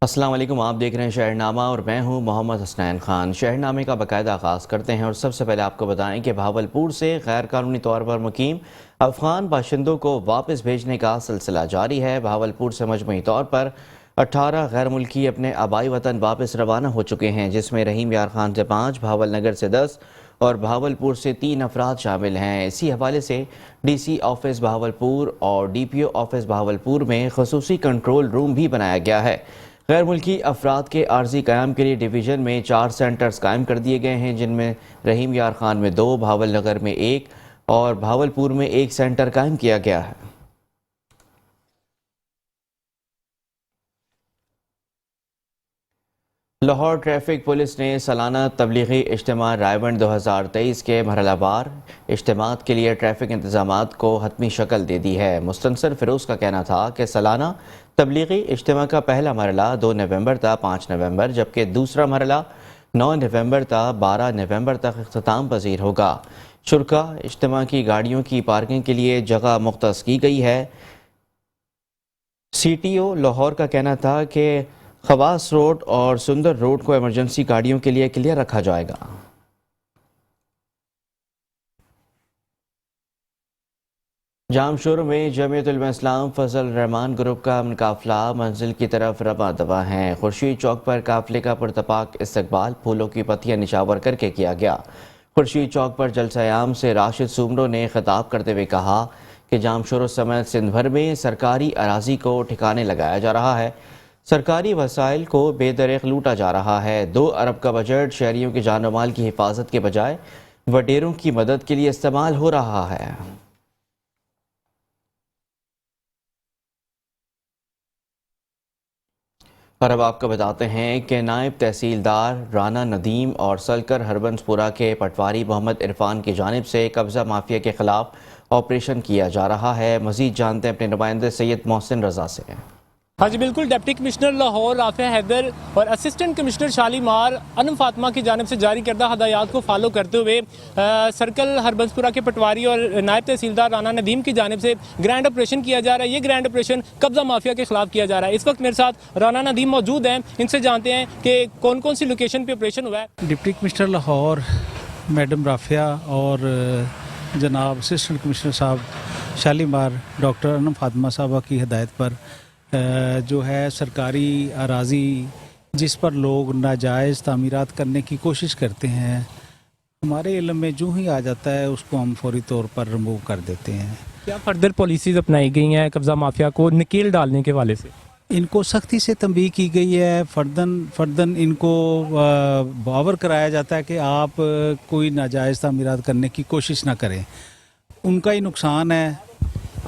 السلام علیکم، آپ دیکھ رہے ہیں شہرنامہ اور میں ہوں محمد حسنین خان۔ شہرنامے کا باقاعدہ آغاز کرتے ہیں اور سب سے پہلے آپ کو بتائیں کہ بھاولپور سے غیر قانونی طور پر مقیم افغان باشندوں کو واپس بھیجنے کا سلسلہ جاری ہے۔ بھاولپور سے مجموعی طور پر 18 غیر ملکی اپنے آبائی وطن واپس روانہ ہو چکے ہیں، جس میں رحیم یار خان سے 5، بھاول نگر سے 10 اور بھاولپور سے 3 افراد شامل ہیں۔ اسی حوالے سے ڈی سی آفس بھاولپور اور D P O office Bahawalpur میں خصوصی کنٹرول روم بھی بنایا گیا ہے۔ غیر ملکی افراد کے عارضی قیام کے لیے ڈویژن میں 4 سینٹرز قائم کر دیے گئے ہیں، جن میں رحیم یار خان میں 2، بھاول نگر میں 1 اور بھاولپور میں 1 سینٹر قائم کیا گیا ہے۔ لاہور ٹریفک پولیس نے سالانہ تبلیغی اجتماع رائے بند 2023 کے مرحلہ وار اجتماعات کے لیے ٹریفک انتظامات کو حتمی شکل دے دی ہے۔ مستنصر فیروز کا کہنا تھا کہ سالانہ تبلیغی اجتماع کا پہلا مرحلہ 2 نومبر تا 5 نومبر جبکہ دوسرا مرحلہ 9 نومبر تا 12 نومبر تک اختتام پذیر ہوگا۔ شرکاء اجتماع کی گاڑیوں کی پارکنگ کے لیے جگہ مختص کی گئی ہے۔ سی ٹی او لاہور کا کہنا تھا کہ خواص روڈ اور سندر روڈ کو ایمرجنسی گاڑیوں کے لیے کلیئر رکھا جائے گا۔ جامشور میں جمعیت علماء اسلام فضل الرحمان گروپ کا امن قافلہ منزل کی طرف رواں دواں ہے۔ خورشید چوک پر قافلے کا پرتپاک استقبال پھولوں کی پتیاں نچھاور کر کے کیا گیا۔ خورشید چوک پر جلسہ عام سے راشد سومرو نے خطاب کرتے ہوئے کہا کہ جامشور سمیت سندھ بھر میں سرکاری اراضی کو ٹھکانے لگایا جا رہا ہے، سرکاری وسائل کو بے دریغ لوٹا جا رہا ہے۔ 2 ارب کا بجٹ شہریوں کی جان و مال کی حفاظت کے بجائے وڈیروں کی مدد کے لیے استعمال ہو رہا ہے۔ اور اب آپ کو بتاتے ہیں کہ نائب تحصیلدار رانا ندیم اور سلکر ہربنس پورہ کے پٹواری محمد عرفان کی جانب سے قبضہ مافیا کے خلاف آپریشن کیا جا رہا ہے۔ مزید جانتے ہیں اپنے نمائندے سید محسن رضا سے۔ ہاں جی بالکل، ڈپٹی کمشنر لاہور رافع حیدر اور اسسٹنٹ کمشنر شالیمار انم فاطمہ کی جانب سے جاری کردہ ہدایات کو فالو کرتے ہوئے سرکل ہربنس پورہ کے پٹواری اور نائب تحصیلدار رانا ندیم کی جانب سے گرینڈ آپریشن کیا جا رہا ہے۔ یہ گرینڈ آپریشن قبضہ مافیا کے خلاف کیا جا رہا ہے۔ اس وقت میرے ساتھ رانا ندیم موجود ہیں، ان سے جانتے ہیں کہ کون کون سی لوکیشن پہ آپریشن ہوا ہے۔ ڈپٹی کمشنر لاہور میڈم رافعہ اور جناب اسسٹنٹ کمشنر صاحب شالیمار ڈاکٹر انم فاطمہ صاحبہ کی ہدایت پر جو ہے سرکاری اراضی جس پر لوگ ناجائز تعمیرات کرنے کی کوشش کرتے ہیں، ہمارے علم میں جو ہی آ جاتا ہے اس کو ہم فوری طور پر ریموو کر دیتے ہیں۔ کیا فردر پالیسیز اپنائی گئی ہیں قبضہ مافیا کو نکیل ڈالنے کے حوالے سے؟ ان کو سختی سے تنبیہ کی گئی ہے، فردن ان کو باور کرایا جاتا ہے کہ آپ کوئی ناجائز تعمیرات کرنے کی کوشش نہ کریں، ان کا ہی نقصان ہے۔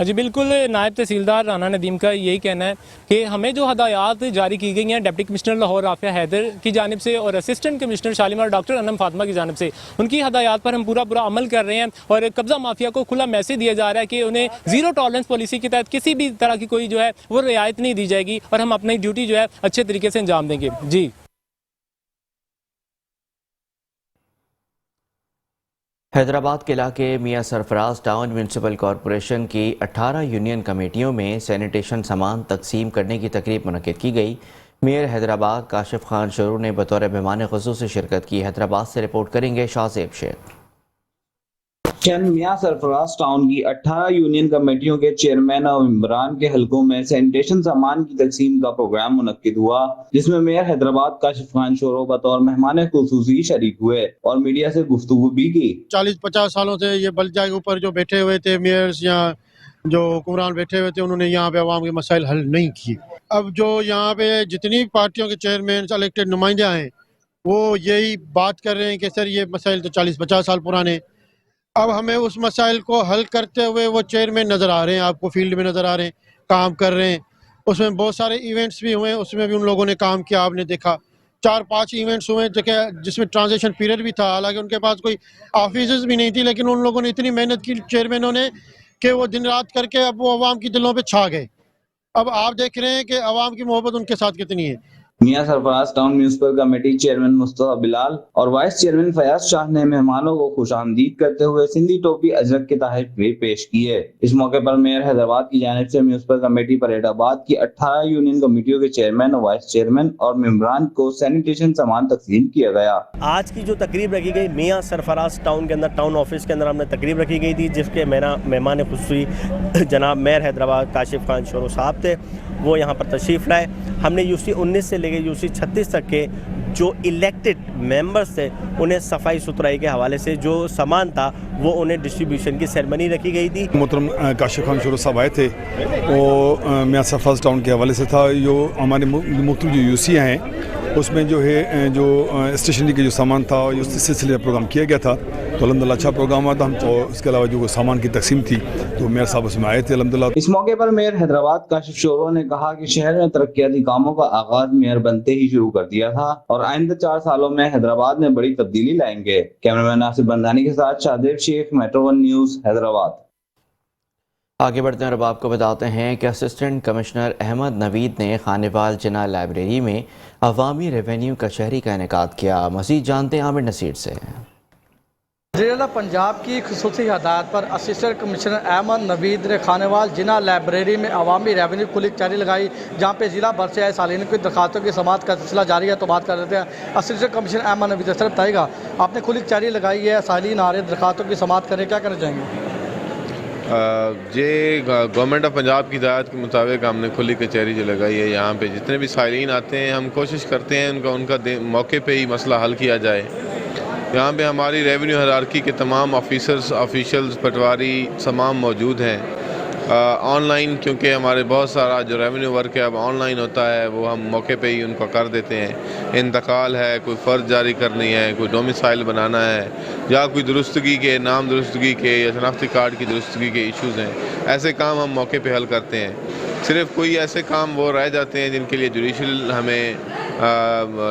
جی بالکل، نائب تحصیلدار رانا ندیم کا یہی کہنا ہے کہ ہمیں جو ہدایات جاری کی گئی ہیں ڈپٹی کمشنر لاہور رافع حیدر کی جانب سے اور اسسٹنٹ کمشنر شالیمار ڈاکٹر انم فاطمہ کی جانب سے، ان کی ہدایات پر ہم پورا عمل کر رہے ہیں اور قبضہ مافیا کو کھلا میسج دیا جا رہا ہے کہ انہیں زیرو ٹالرنس پالیسی کے تحت کسی بھی طرح کی کوئی جو ہے وہ رعایت نہیں دی جائے گی اور ہم اپنی ڈیوٹی جو ہے اچھے طریقے سے انجام دیں گے۔ جی حیدرآباد کے علاقے میاں سرفراز ٹاؤن میونسپل کارپوریشن کی 18 یونین کمیٹیوں میں سینیٹیشن سامان تقسیم کرنے کی تقریب منعقد کی گئی۔ میئر حیدرآباد کاشف خان شرور نے بطور مہمان خصوصی شرکت کی۔ حیدرآباد سے رپورٹ کریں گے شاہزیب شیخ۔ میاں سرفراز ٹاؤن کی 18 یونین کمیٹیوں کے چیئرمین اور ممبران کے حلقوں میں سینیٹیشن سامان کی تقسیم کا پروگرام منعقد ہوا، جس میں میئر حیدرآباد کاشف خان شورو بطور مہمان خصوصی شریک ہوئے اور میڈیا سے گفتگو بھی کی۔ 40-50 سالوں سے یہ بل جائے اوپر جو بیٹھے ہوئے تھے میئرز یا جو حکمران بیٹھے ہوئے تھے، انہوں نے یہاں پہ عوام کے مسائل حل نہیں کیے۔ اب جو یہاں پہ جتنی پارٹیوں کے چیئرمین الیکٹڈ نمائندے ہیں وہ یہی بات کر رہے ہیں کہ سر یہ مسائل تو 40-50 سال پرانے، اب ہمیں اس مسائل کو حل کرتے ہوئے وہ چیئرمین نظر آ رہے ہیں، آپ کو فیلڈ میں نظر آ رہے ہیں، کام کر رہے ہیں۔ اس میں بہت سارے ایونٹس بھی ہوئے، اس میں بھی ان لوگوں نے کام کیا، آپ نے دیکھا 4-5 ایونٹس ہوئے جس میں ٹرانزیشن پیریڈ بھی تھا، حالانکہ ان کے پاس کوئی آفیسز بھی نہیں تھی، لیکن ان لوگوں نے اتنی محنت کی چیئرمینوں نے کہ وہ دن رات کر کے اب وہ عوام کی دلوں پہ چھا گئے۔ اب آپ دیکھ رہے ہیں کہ عوام کی محبت ان کے ساتھ کتنی ہے۔ Mian Sarfaraz town municipal committee chairman Mustafa Bilal और वाइस चेयरमैन फयाज शाह ने मेहमानों को खुशामदीद करते हुए सिंधी टोपी अजरक के तहत भी पेश किए। इस मौके पर मेयर हैदराबाद की जानिब से म्यूनिसिपल कमेटी परेडाबाद की 18 यूनियन कमेटियों के चेयरमैन और वाइस चेयरमैन और मेंबरान को सैनिटेशन सामान तकसीम किया गया। आज की जो तकरीब रखी गई मियां सरफराज टाउन के अंदर, टाउन ऑफिस के अंदर हमने तकरीब रखी गई थी, जिसके मेरा मेहमान खुसूसी जनाब मेयर हैदराबाद काशिफ खान शोरो साहब थे। वो यहाँ पर तशरीफ़ लाए। हमने यूसी 19 से लेकर यूसी 36 तक के जो इलेक्टेड मेंबर्स थे उन्हें सफाई सुथराई के हवाले से जो सामान था वो उन्हें डिस्ट्रीब्यूशन की सेरेमनी रखी गई थी। मोहतरम काशिफ खान शोरो साहब आए थे, वो मियां सरफराज टाउन के हवाले से था। जो हमारे मुख्तलिफ जो यूसी हैं उसमें जो है जो स्टेशनरी के जो सामान था उस सिलसिले में प्रोग्राम किया गया था, तो अल्हम्दुलिल्लाह अच्छा प्रोग्राम हुआ था। हम तो इसके अलावा जो सामान की तकसीम थी तो मेयर साहब उसमें आए थे अल्हम्दुलिल्लाह। इस मौके पर मेयर हैदराबाद काशिफ शोरो ने कहा कि शहर में तरक्याती कामों का आगाज मेयर बनते ही शुरू कर दिया था और आइंदा 4 सालों में हैदराबाद में बड़ी तब्दीली लाएंगे। कैमरामैन नासिर बंदानी के साथ शाहदेव शेख, मेट्रो 1 न्यूज़, हैदराबाद। आगे बढ़ते हैं और अब आपको बताते हैं कि असिस्टेंट कमिश्नर अहमद नवीद ने खानेवाल जिना लाइब्रेरी में अवामी रेवेन्यू कचहरी का इनेकाद किया। मज़ीद जानते हैं आमिर नसीर से। ज़िला पंजाब की खुसूसी हदायत पर असिस्टेंट कमिश्नर अहमद नवीद ने खानेवाल जिना लाइब्रेरी में अवामी रेवेन्यू खुली कचहरी लगाई, जहाँ पे ज़िला भर से आए सालीन की दरखास्तों की समाअत का सिलसिला जारी है। तो बात कर लेते हैं असिस्टेंट कमिश्नर अहमद नवीद से। बताइएगा, आपने खुली कचहरी लगाई है, सालीन आ रहे दरखास्तों की समाअत करें, क्या करना चाहेंगे? ये गवर्नमेंट ऑफ पंजाब की हिदायत के मुताबिक हमने खुली कचहरी जो लगाई है, यहाँ पे जितने भी साइलिन आते हैं हम कोशिश करते हैं उनका मौके पे ही मसला हल किया जाए। यहाँ पे हमारी रेवेन्यू हायरार्की के तमाम ऑफिशल्स पटवारी तमाम मौजूद हैं। ऑनलाइन क्योंकि हमारे बहुत सारा जो रेवेन्यू वर्क है अब ऑनलाइन होता है, वो हम मौके पे ही उनको कर देते हैं। इंतकाल है, कोई फ़र्ज जारी करनी है, कोई डोमिसाइल बनाना है, या कोई दुरुस्तगी के, नाम दुरुस्तगी के या शनाख्ती कार्ड की दुरुस्तगी के इश्यूज़ हैं, ऐसे काम हम मौके पे हल करते हैं। सिर्फ कोई ऐसे काम वो रह जाते हैं जिनके लिए जुडिशल हमें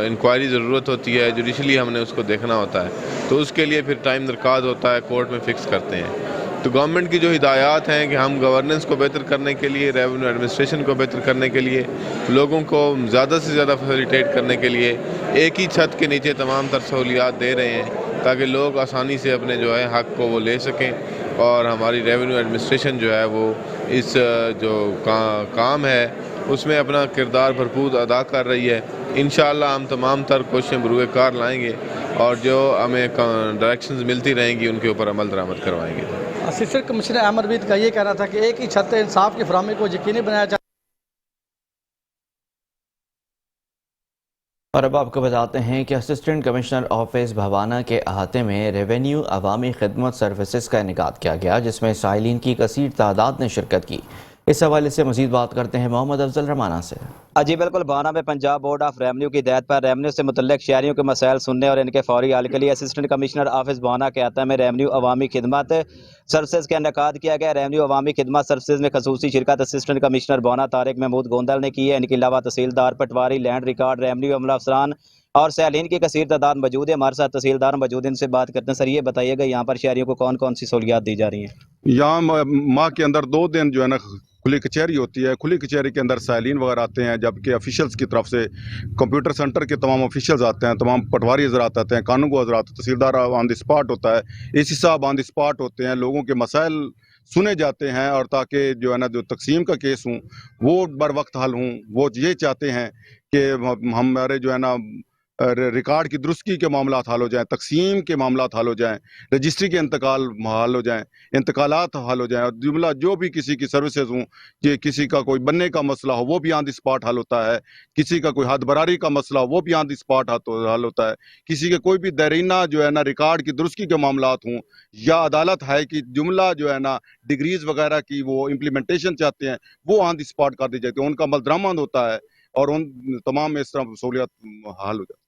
इंक्वायरी ज़रूरत होती है, जुडिशली हमने उसको देखना होता है, तो उसके लिए फिर टाइम दरकार होता है, कोर्ट में फ़िक्स करते हैं। तो गवर्नमेंट की जो हिदायत हैं कि हम गवर्नेंस को बेहतर करने के लिए, रेवेन्यू एडमिनिस्ट्रेशन को बेहतर करने के लिए, लोगों को ज़्यादा से ज़्यादा फैसिलिटेट करने के लिए एक ही छत के नीचे तमाम तर सहूलियात दे रहे हैं, ताकि लोग आसानी से अपने जो है हक़ को वो ले सकें। और हमारी रेवेन्यू एडमिनिस्ट्रेशन जो है वो इस जो काम है उसमें अपना किरदार भरपूर अदा कर रही है। इंशाअल्लाह हम तमाम तर कोशिशें बरूए कार लाएंगे और जो हमें डायरेक्शंस मिलती रहेंगी उनके ऊपर अमल दरामद करवाएंगे। असिस्टेंट कमिश्नर अहमद नवीद का ये कहना था कि एक ही छत इंसाफ की फराहमी को यकीनी बनाया जाए। और अब आपको बताते हैं कि असिस्टेंट कमिश्नर ऑफिस भवाना के अहाते में रेवेन्यू अवामी खिदमत सर्विसेज का इनेकाद किया गया, जिसमें साइलिन की कसीर तादाद ने शिरकत की। इस हवाले से मजीद बात करते हैं मोहम्मद अफजल रमाना से। जी बिल्कुल, भवाना में पंजाब बोर्ड ऑफ रेवेन्यू की हिदायत पर रेवेन्यू से मुतल्लिक शहरियों के मसाइल सुनने और इनके फौरी हल के लिए असिस्टेंट कमिश्नर ऑफिस भवाना के अहाते में रेवेन्यू अवामी खिदमत सर्विसेज का इनेकाद किया गया। रेवेन्यू अवामी खिदमत सर्विसेज में खसूसी शिरकत असिस्टेंट कमिश्नर भवाना तारिक महमूद गोंदल ने की है। इनके अलावा तहसीलदार, पटवारी, लैंड रिकॉर्ड, रेवेन्यू अमला अफसरान और सैलीन की कसीर तादाद मौजूद है। हमारे साथ तहसीलदार मौजूद हैं, इनसे बात करते हैं। सर, ये बताइएगा यहाँ पर शहरियों को कौन कौन सी सहूलियात दी जा रही हैं? यहाँ माह के अंदर 2 दिन जो है ना खुली कचहरी होती है। खुली कचहरी के अंदर साइलिन वगैरह आते हैं, जबकि ऑफिशियल्स की तरफ से कंप्यूटर सेंटर के तमाम ऑफिशियल्स आते हैं, तमाम पटवारी हजरात आते हैं, कानून हजरात, तहसीलदार ऑन द स्पॉट होता है, एसी साहब ऑन द स्पॉट होते हैं। लोगों के मसाइल सुने जाते हैं और ताकि जो है ना जो तकसीम का केस हूँ वो बर वक्त हल हूँ। वो ये चाहते हैं कि हमारे जो है ना रिकॉर्ड की दुरुस्ती के मामला हल हो जाएं, तकसीम के मामला हल हो जाएं, रजिस्ट्री के इंतकाल हल हो जाएं, इंतकालात हल हो जाएं, और जुमला जो भी किसी की सर्विसेज हों, कि किसी का कोई बनने का मसला हो वो भी ऑन द स्पॉट हल होता है, किसी का कोई हद बरारी का मसला हो वो भी ऑन द स्पॉट हल होता है, किसी के कोई भी दरीना जो है ना रिकॉर्ड की दुरुस्ती के मामला हों, या अदालत है कि जुमला जो है ना डिग्रीज वगैरह की वो इम्प्लीमेंटेशन चाहते हैं वो ऑन द स्पॉट कर दी जाती है, उनका अमल दरामद होता है और उन तमाम इस तरह सहूलियत हल हो जाती है।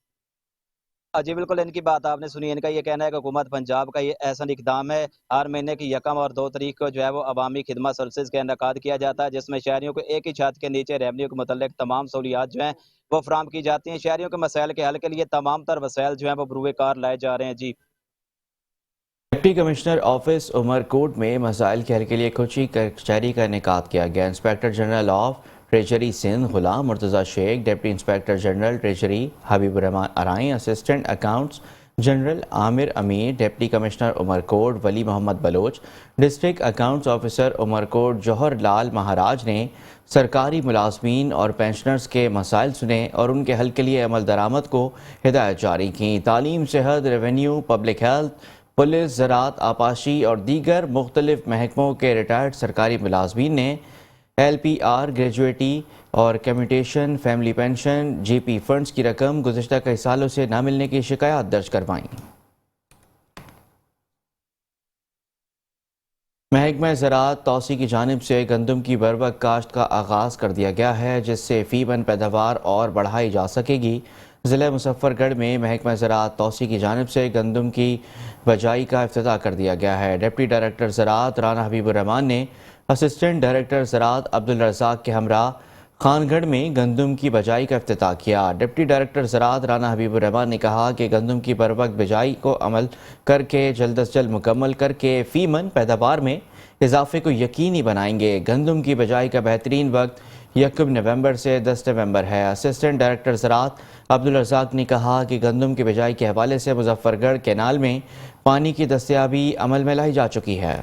जी बिल्कुल, इनकी बात आपने सुनी। इनका ये कहना है कि हुकूमत पंजाब का ये ऐसा इकदाम है, हर महीने की 1 और 2 तारीख को जो है वो अवामी खिदमत सर्विसेज का इनेकाद किया जाता है, जिसमें शहरियों को एक ही छत के नीचे रेवेन्यू के मुतल्लिक तमाम सहूलियात जो हैं वो फराहम की जाती हैं। शहरियों के मसाइल के हल के लिए तमाम तर वसाइल जो हैं वो बरूए कार लाए जा रहे हैं। जी, डिप्टी कमिश्नर ऑफिस उमरकोट में मसाइल के हल के लिए खुली कचहरी का इनेकाद किया गया। Inspector general of treasury Sindh Ghulam Murtaza Shaikh, deputy inspector general treasury Habib Rehman Arain, assistant accounts general Aamir Amir, deputy commissioner Umerkot Wali Mohammad Baloch, district accounts officer Umerkot Johar Lal Maharaj ने सरकारी मुलाजमीन और पेंशनर्स के मसाइल सुने और उनके हल के लिए अमल दरामद को हिदायत जारी की। तालीम, सेहत, रेवेन्यू, पब्लिक हेल्थ, पुलिस, ज़राअत, आपाशी और दीगर मुख्तलिफ महकमों के रिटायर्ड सरकारी मुलाजमीन ने LPR, ग्रेजुएटी और commutation, family pension, GP funds की रकम गुज़िश्ता कई सालों से न मिलने की शिकायत दर्ज करवाईं। महकमा ज़राअत तौसी की जानिब से गंदम की बरवक्त काश्त का आगाज़ कर दिया गया है, जिससे फ़ीमन पैदावार और बढ़ाई जा सकेगी। ज़िला मुज़फ़्फ़रगढ़ में महकमा ज़राअत तौसी की जानिब से गंदम की बजाई का इफ्तिताह कर दिया गया है। डिप्टी डायरेक्टर ज़राअत राना हबीबुर रहमान ने असिस्टेंट डायरेक्टर ज़राअत अब्दुल रज़ाक के हमरा खानगढ़ में गंदम की बजाई का इफ्तिताह किया। डिप्टी डायरेक्टर ज़राअत राना हबीबुर रहमान ने कहा कि गंदम की बरवक्त बिजाई को अमल करके जल्द अज जल्द मुकम्मल करके फ़ीमन पैदावार में इजाफे को यकीनी बनाएंगे। गंदम की बजाई का बेहतरीन वक्त 1 नवंबर से 10 नवंबर है। असिस्टेंट डायरेक्टर ज़राअत अब्दुल रज़ाक ने कहा कि गंदम की बिजाई के हवाले से मुज़फ़्फ़रगढ़ कैनाल में पानी की दस्तयाबी अमल में लाई जा चुकी है।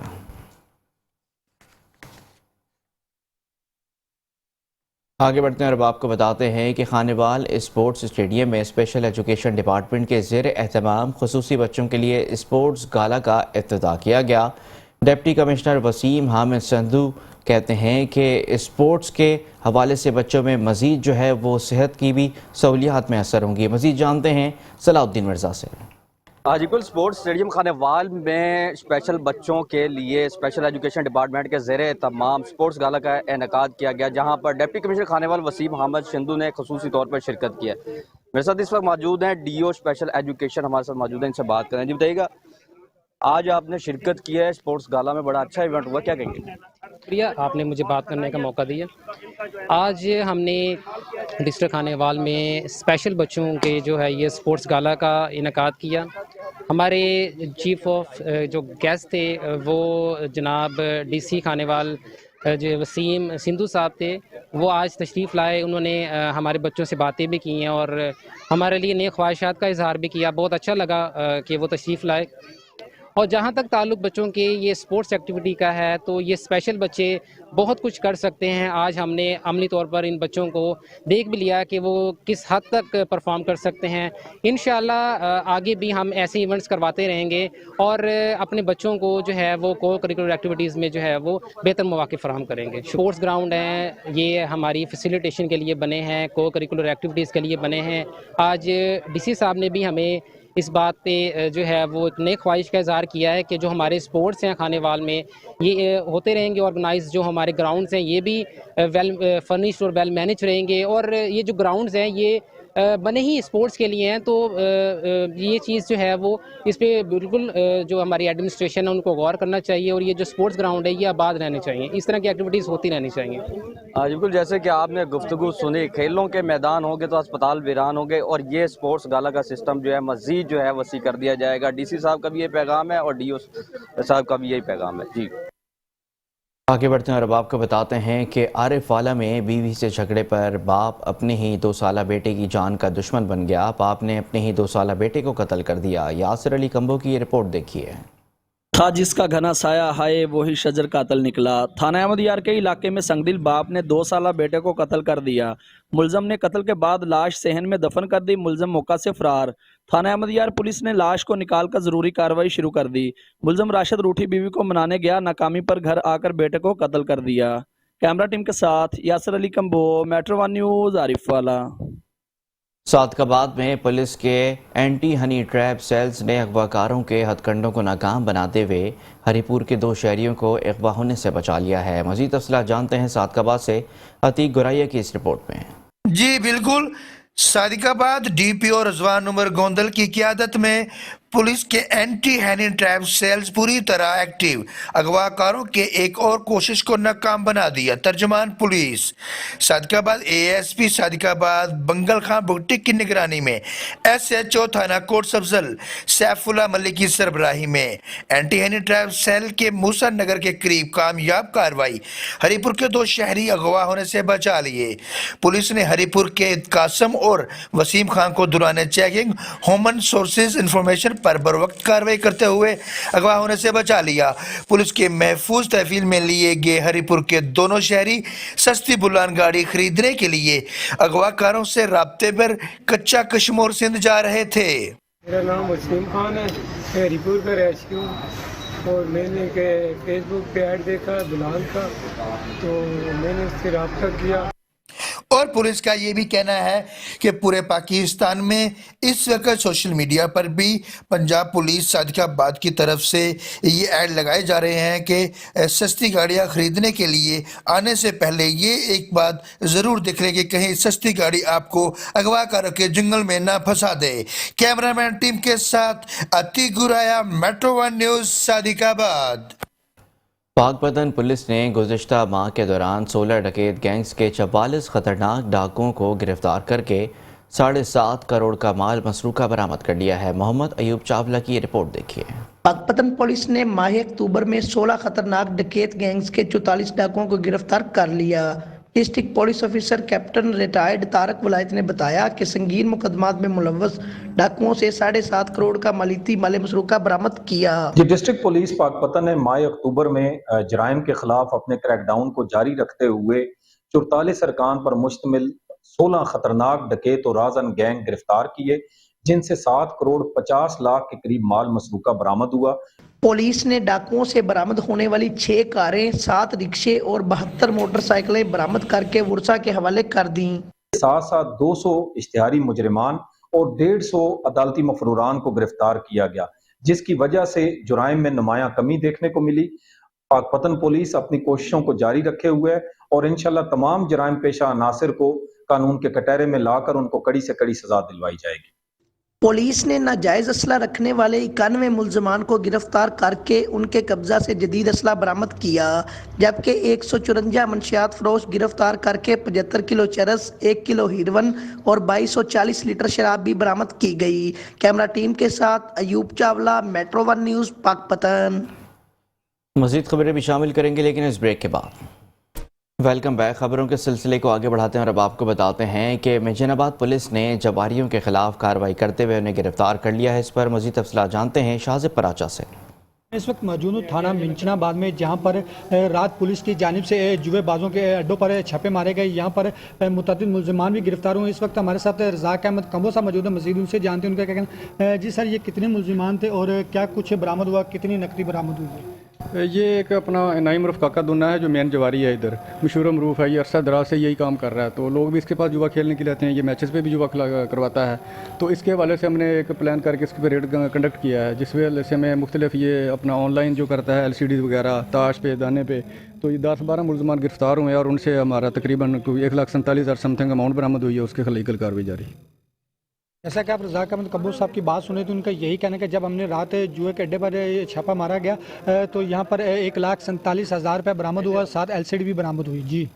आगे बढ़ते हैं और अब आपको बताते हैं कि खानेवाल स्पोर्ट्स स्टेडियम में स्पेशल एजुकेशन डिपार्टमेंट के ज़ेर एहतमाम खुसूसी बच्चों के लिए स्पोर्ट्स गाला का इफ्तिताह किया गया। डिप्टी कमिश्नर वसीम हामिद संधू कहते हैं कि स्पोर्ट्स के हवाले से बच्चों में मज़ीद जो है वो सेहत की भी सहूलियात में असर होंगी। मज़ीद जानते हैं सलाउद्दीन मिर्ज़ा से। हाजीपुर स्पोर्ट्स स्टेडियम खानेवाल में स्पेशल बच्चों के लिए स्पेशल एजुकेशन डिपार्टमेंट के ज़ेरे तमाम स्पोर्ट्स गाला का इनेकाद किया गया, जहां पर डिप्टी कमिश्नर खानेवाल वसीम हामिद सिंधु ने खुसूसी तौर पर शिरकत की है। मेरे साथ इस वक्त मौजूद हैं DO स्पेशल एजुकेशन, हमारे साथ मौजूद हैं, इनसे बात करें। जी बताइएगा, आज आपने शिरकत की है स्पोर्ट्स गाला में, बड़ा अच्छा इवेंट हुआ, क्या कहेंगे? शुक्रिया, आपने मुझे बात करने का मौका दिया। आज हमने डिस्ट्रिक्ट खानेवाल में स्पेशल बच्चों के जो है ये स्पोर्ट्स गाला का इनेकाद किया। हमारे चीफ ऑफ जो गेस्ट थे वो जनाब DC खानेवाल जो वसीम सिंधु साहब थे, वो आज तशरीफ़ लाए। उन्होंने हमारे बच्चों से बातें भी की हैं और हमारे लिए नई ख्वाहिशात का इजहार भी किया। बहुत अच्छा लगा कि वो तशरीफ़ लाए। और जहाँ तक ताल्लुक़ बच्चों के ये स्पोर्ट्स एक्टिविटी का है, तो ये स्पेशल बच्चे बहुत कुछ कर सकते हैं। आज हमने अमली तौर पर इन बच्चों को देख भी लिया कि वो किस हद तक परफॉर्म कर सकते हैं। इंशाल्लाह आगे भी हम ऐसे इवेंट्स करवाते रहेंगे और अपने बच्चों को जो है वो को करिकुलर एक्टिविटीज़ में जो है वो बेहतर मौके फराहम करेंगे। स्पोर्ट्स ग्राउंड हैं, ये हमारी फैसिलिटेशन के लिए बने हैं, को करिकुलर एक्टिविटीज़ के लिए बने हैं। आज DC साहब ने भी हमें इस बात पे जो है वो एक नई ख्वाहिश का इज़हार किया है कि जो हमारे स्पोर्ट्स हैं खानेवाल में ये होते रहेंगे ऑर्गेनाइज। जो हमारे ग्राउंड्स हैं ये भी वेल फर्निश्ड और वेल मैनेज रहेंगे और ये जो ग्राउंड्स हैं ये बने ही स्पोर्ट्स के लिए हैं। तो ये चीज़ जो है वो इस पर बिल्कुल जो हमारी एडमिनिस्ट्रेशन है उनको गौर करना चाहिए और ये जो स्पोर्ट्स ग्राउंड है ये आबाद रहने चाहिए। इस तरह की एक्टिविटीज़ होती रहनी चाहिए। बिल्कुल, जैसे कि आपने गुफ्तगू सुनी, खेलों के मैदान होंगे तो अस्पताल वीरान होंगे और ये स्पोर्ट्स गाला का सिस्टम जो है मज़ीद जो है वसी कर दिया जाएगा। DC साहब का भी ये पैगाम है और DO साहब का भी यही पैगाम है। जी आगे बढ़ते हैं और अब आपको बताते हैं कि आरिफ वाला में बीवी से झगड़े पर बाप अपने ही 2 साला बेटे की जान का दुश्मन बन गया। बाप ने अपने ही 2 साला बेटे को कत्ल कर दिया। यासिर अली कंबो की ये रिपोर्ट देखिए। था जिसका घना साया हाय वही शजर कातल निकला। थाना अहमद यार के इलाके में संगदिल बाप ने 2 साला बेटे को कत्ल कर दिया। मुलजम ने कत्ल के बाद लाश सेहन में दफन कर दी। मुलजम मौका से फरार। थाना अहमद यार पुलिस ने लाश को निकालकर जरूरी कार्रवाई शुरू कर दी। मुलजम राशिद रूठी बीवी को मनाने गया, नाकामी पर घर आकर बेटे को कत्ल कर दिया। कैमरा टीम के साथ Yasir Ali combo, metro 1 news, Arif वाला। सादकाबाद में पुलिस के एंटी हनी ट्रैप सेल्स ने अगवाकारों के हथकंडों को नाकाम बनाते हुए हरिपुर के 2 शहरियों को अगवा होने से बचा लिया है। मजीद तफसीलात जानते हैं सादकाबाद से अतीक गुराइया की इस रिपोर्ट में। जी बिल्कुल, सादिकाबाद DPO रजवान उमर गोंदल की क़ियादत में पुलिस के एंटी हैनी ट्रैप सेल्स पूरी तरह एक्टिव, अगवाकारों के एक और कोशिश को नाकाम बना दिया। तर्जमान पुलिस सादिकाबाद एएसपी सादिकाबाद बंगल खान बुगटिक की निगरानी में एसएचओ थाना कोट सफजल सैफुल्ला मलिक की सरबराही में एंटी हैनी ट्रैप सेल के मूसा नगर के करीब कामयाब कार्रवाई। हरिपुर के 2 शहरी अगवा होने से बचा लिए। पुलिस ने हरिपुर के कासम और वसीम खान को दौरान चेकिंग ह्यूमन सोर्सेज इंफॉर्मेशन पर बरवक्त कार्रवाई करते हुए अगवा होने से बचा लिया। पुलिस के महफूज तहवील में लिए गए हरिपुर के दोनों शहरी सस्ती बुलान गाड़ी खरीदने के लिए अगवाकारों से राब्ते पर कच्चा कश्मीर सिंध जा रहे थे। मेरा नाम वसीम खान है, हरिपुर का रहशी हूँ और मैंने फेसबुक पे ऐड देखा बुलान का, तो मैंने उससे रब्ता किया। और पुलिस का ये भी कहना है कि पूरे पाकिस्तान में इस वक्त सोशल मीडिया पर भी पंजाब पुलिस सादिकाबाद की तरफ से ये ऐड लगाए जा रहे हैं कि सस्ती गाड़ियां खरीदने के लिए आने से पहले ये एक बात ज़रूर देख लें कि कहीं सस्ती गाड़ी आपको अगवा कर के जंगल में ना फंसा दे। कैमरामैन टीम के साथ अति Guraya, metro 1 news Sadiqabad. Pakpattan police ने गुज़िश्ता माह के दौरान 16 डकैत गैंग्स के 44 खतरनाक डाकुओं को गिरफ्तार करके 7.5 करोड़ का माल मसरूका बरामद कर लिया है। मोहम्मद अयूब चावला की रिपोर्ट देखिए। पाकपतन पुलिस ने माह अक्टूबर में 16 खतरनाक डकैत गैंग्स के 44 डाकुओं को गिरफ्तार कर लिया। District police officer captain retired Tariq Wilayat ने बताया कि संगीन मुकदमात में मुलव्वस डाकुओं से 7.5 करोड़ का मलीती माल मसरूका बरामद किया। डिस्ट्रिक्ट पुलिस पाकपतन ने माह अक्टूबर में जराइम के खिलाफ अपने क्रैकडाउन को जारी रखते हुए 44 अरकान पर मुश्तमिल 16 खतरनाक डकैत और राजन गैंग गिरफ्तार किए, जिनसे 7 करोड़ 50 लाख के करीब माल मसरूका बरामद हुआ। पुलिस ने डाकुओं से बरामद होने वाली 6 कारें, 7 रिक्शे और 72 मोटरसाइकिलें बरामद करके वर्सा के हवाले कर दी। साथ साथ 200 इश्तिहारी मुजरिमान और 150 अदालती मफरूरान को गिरफ्तार किया गया, जिसकी वजह से जुराइम में नुमाया कमी देखने को मिली। पाकपतन पुलिस अपनी कोशिशों को जारी रखे हुए है और इंशाल्लाह तमाम जराइम पेशा अनासिर को कानून के कटहरे में लाकर उनको कड़ी से कड़ी सजा दिलवाई जाएगी। पुलिस ने नाजायज असला रखने वाले 91 मुलजमान को गिरफ्तार करके उनके कब्जा से जदीद असला बरामद किया, जबकि 154 मंशियात फरोश गिरफ्तार करके 75 किलो चरस, 1 किलो हीरोइन और 2240 लीटर शराब भी बरामद की गई। कैमरा टीम के साथ अयूब चावला, मेट्रो 1 न्यूज़ पाकपतन। मज़ीद खबरें भी शामिल करेंगे लेकिन इस ब्रेक के बाद। Welcome back. खबरों के सिलसिले को आगे बढ़ाते हैं और अब आपको बताते हैं कि मेजनाबाद पुलिस ने जवारियों के खिलाफ कार्रवाई करते हुए उन्हें गिरफ्तार कर लिया है। इस पर मज़ीद तफसीलात जानते हैं शाजिब पराचा से। इस वक्त मौजूद हूँ थाना मिंचनाबाद में, जहाँ पर रात पुलिस की जानिब से जुएबाजों के अड्डों पर छापे मारे गए। यहाँ पर मुतअद्दिद मुलजमान भी गिरफ्तार हुए। इस वक्त हमारे साथ रज़ाक अहमद कम्बो साहब मौजूद है, मज़ीद उनसे जानते हैं उनका क्या कहना। जी सर, ये कितने मुलजमान थे और क्या कुछ बरामद हुआ, कितनी नकदी बरामद हुई? ये एक अपना इनाम रफ़ काका दुन्ना है जो मेन जवारी है, इधर मशहूर मरूफ है, ये अरसा दराज से यही काम कर रहा है, तो लोग भी इसके पास जुआ खेलने के लिए आते हैं, ये मैचेस पे भी जुआ करवाता है। तो इसके हवाले से हमने एक प्लान करके इसके पे रेड कंडक्ट किया है, जिस वजह से हमें मुख्तलिफ ये अपना ऑनलाइन जो करता है LCD वगैरह, ताश पे, दाने पे, तो ये 10-12 मुलजमान गिरफ्तार हुए हैं और उनसे हमारा तकरीबन 1,47,000 समथिंग अमाउंट बरामद हुई है, उसके लीगल कार्रवाई जारी। जैसा कि आप रज़ाक अहमद कब्बू साहब की बात सुने तो उनका यही कहना है कि जब हमने रात जुए के अड्डे पर छापा मारा गया तो यहाँ पर 1,47,000 रुपये बरामद हुआ, साथ LCD भी बरामद हुई। जी,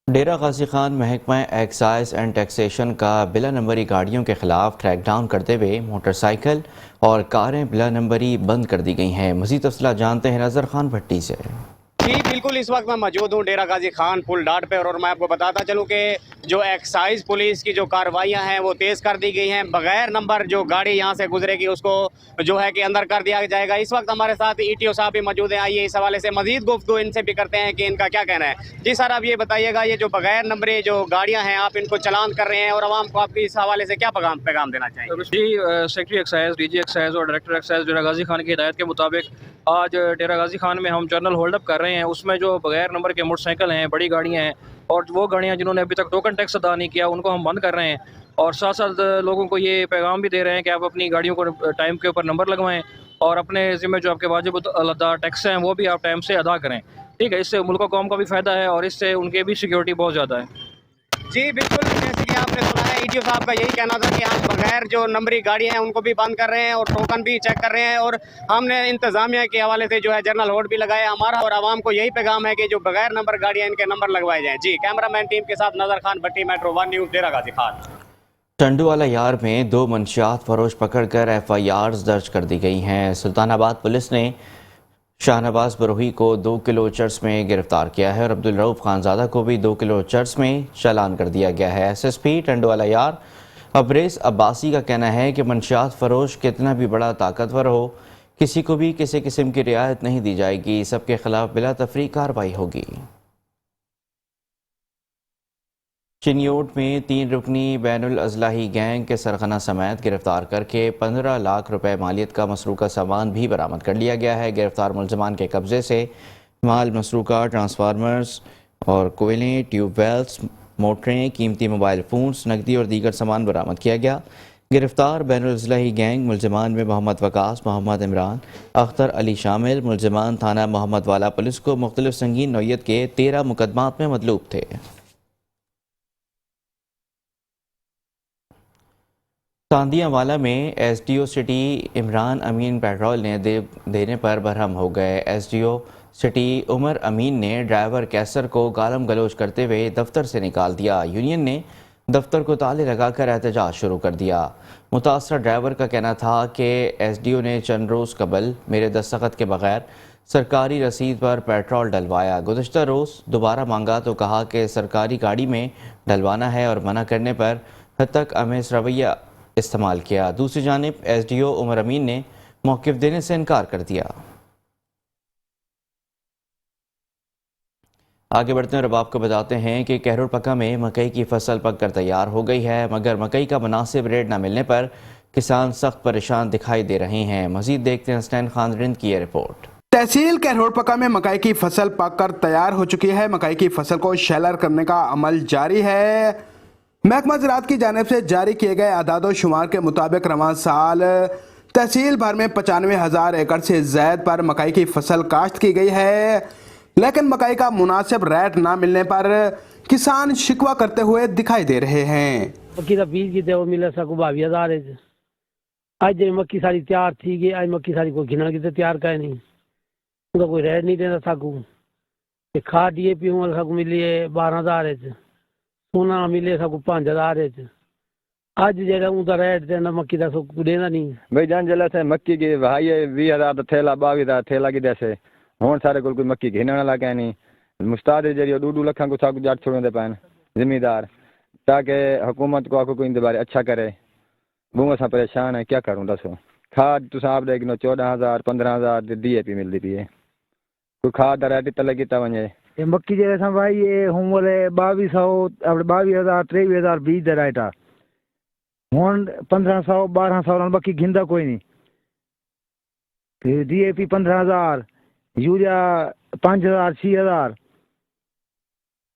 डेरा गाजी खान महकमा एक्साइज एंड टैक्सेशन का बिला नंबरी गाड़ियों के खिलाफ क्रैकडाउन करते हुए मोटरसाइकिल और कारें बिला नंबरी बंद कर दी गई हैं। मज़ीद तफसीलात जानते हैं नज़र खान भट्टी से। जी बिल्कुल, इस वक्त मैं मौजूद हूँ डेरा गाजी खान पुल डाट पे और मैं आपको बताता चलूँ कि जो एक्साइज पुलिस की जो कार्रवाइयाँ हैं वो तेज़ कर दी गई हैं। बगैर नंबर जो गाड़ी यहाँ से गुजरेगी उसको जो है कि अंदर कर दिया जाएगा। इस वक्त हमारे साथ ETO साहब भी मौजूद हैं, आइए इस हवाले से मज़ीद गुफ्तगू इनसे भी करते हैं कि इनका क्या कहना है। जी सर, आप ये बताइएगा, ये जो बगैर नंबरी जो गाड़ियाँ हैं आप इनको चलान कर रहे हैं और आवाम को आप इस हवाले से क्या पैगाम देना चाहेंगे? जी, सेक्रेटरी एक्साइज, DG एक्साइज और डायरेक्टर एक्साइज डेरा गाजी खान की हिदायत के मुताबिक आज डेरा गाजी खान में हम जर्नल होल्डअप कर रहे हैं। उसमें जो बगैर नंबर के मोटरसाइकिल हैं, बड़ी गाड़ियाँ हैं और वो गाड़ियाँ जिन्होंने अभी तक टोकन टैक्स अदा नहीं किया उनको हम बंद कर रहे हैं और साथ साथ लोगों को ये पैगाम भी दे रहे हैं कि आप अपनी गाड़ियों को टाइम के ऊपर नंबर लगवाएं और अपने ज़िम्मे जो आपके वाजिब अदा टैक्स हैं वो भी आप टाइम से अदा करें। ठीक है, इससे मुल्क कौम का भी फ़ायदा है और इससे उनके भी सिक्योरिटी बहुत ज़्यादा है। जी बिल्कुल, जैसे कि आपने सुना है ईटीओ साहब का यही कहना था कि हम बगैर जो नंबरी गाड़ियां हैं उनको भी बंद कर रहे हैं और टोकन भी चेक कर रहे हैं, और हमने इंतजामिया के हवाले से जो है जनरल होल्ड भी लगाया हमारा, और आवाम को यही पैगाम है कि जो बगैर नंबर गाड़ियां इनके नंबर लगवाए जाएं। जी, कैमरामैन टीम के साथ नजर खान भट्टी, मेट्रो 1 न्यूज़, डेरा गाजी खान। टंडूवाला यार में 2 मंशियात फरोश पकड़कर FIRs दर्ज कर दी गई हैं। सुल्तानाबाद पुलिस ने शाहनवाज बरोही को 2 किलो चर्स में गिरफ्तार किया है और अब्दुल रऊफ खानजादा को भी 2 किलो चर्स में चालान कर दिया गया है। SSP टंडूवाला यार अब्रेस अब्बासी का कहना है कि मंशियात फरोश कितना भी बड़ा ताकतवर हो, किसी को भी किसी किस्म की रियायत नहीं दी जाएगी, सबके खिलाफ बिला तफरीक कार्रवाई होगी। चिन्योट में 3 रुकनी बैनुल अजलाही गैंग के सरगना समेत गिरफ्तार करके 15 लाख रुपए मालियत का मसरूका सामान भी बरामद कर लिया गया है। गिरफ्तार मुलजमान के कब्जे से माल मसरूका ट्रांसफार्मर्स और कोयलें, ट्यूबवेल्स, मोटरें, कीमती मोबाइल फ़ोन्स, नकदी और दीगर सामान बरामद किया गया। गिरफ्तार बैनुल अजलाही गैंग मुलजमान में मोहम्मद वकास, मोहम्मद इमरान, अख्तर अली शामिल। मुलजमान थाना मोहम्मद वाला पुलिस को मुख्तलिफ संगीन नौयत के 13 मुकदमात में मतलूब थे। तांदियावाला में SDO सिटी इमरान अमीन पेट्रोल ने देने पर बरहम हो गए। SDO सिटी उमर अमीन ने ड्राइवर कैसर को गालम गलोच करते हुए दफ्तर से निकाल दिया। यूनियन ने दफ्तर को ताले लगाकर एहतजाज शुरू कर दिया। मुतासर ड्राइवर का कहना था कि SDO ने चंद रोज़ कबल मेरे दस्तखत के बगैर सरकारी रसीद पर पेट्रोल डलवाया। गुज़श्ता रोज़ दोबारा मांगा तो कहा कि सरकारी गाड़ी में डलवाना है और मना करने पर हद तक अमेस रवैया इस्तेमाल किया। दूसरी जानिब SDO उमर अमीन ने मौक़िफ़ देने से इनकार कर दिया। आगे बढ़ते हैं और अब आपको बताते हैं कि कहरुर पक्का में मकई की फसल पक कर तैयार हो गई है, मगर मकई का मुनासिब रेट न मिलने पर किसान सख्त परेशान दिखाई दे रहे हैं। मजीद देखते हैं हसनैन खान रिंद की ये रिपोर्ट। तहसील कहरुर पक्का में मकई की फसल पक कर तैयार हो चुकी है। मकई की फसल को शेलर करने का अमल जारी है। महकमा ज़राअत की जानिब से जारी किए गए आदादो शुमार के मुताबिक रवां साल तहसील भर में 95,000 एकड़ से ज़ायद पर मकई की फसल काश्त की गई है, लेकिन मकई का मुनासिब रेट ना मिलने पर किसान शिकवा करते हुए दिखाई दे रहे हैं। मक्की का बीज कितने वो मिले सकू 22,000 अज मक्की सारी तैयार थी गई, अज मक्की सारी कोई घिना कितने तैयार करे नहीं, उनका कोई रेट नहीं देना सकू। खाद DAP सकू मिली है 12,000 सोना मिले सकू 5,000 अज जेड़ा उनका रेट देना मक्की का सकू देना नहीं भाई जान जला से मक्की की भाई 20,000 थैला 22,000 थैला की जैसे हुण सारे कोल कोई मक्की घिनण लगा नहीं। मुस्ताद जरिए 2-2 लाख को साकू जाट छोड़ने पाए जिम्मेदार, ताकि हुकूमत को आको कोई इंतबार अच्छा करे। वो असा परेशान है, क्या करूँ दसो। खाद तुम आप देख लो 14,000 15,000 DAP मिलती पी है, कोई खाद रेट तले किता वने। मक्की जैसा भाई ये हूँ बोले 2200 22,000 23,000 बीज दे राइटा हूँ 1500 1200 मक्की घिंदा कोई नहीं। DAP 15,000 यूरिया 5,000 6,000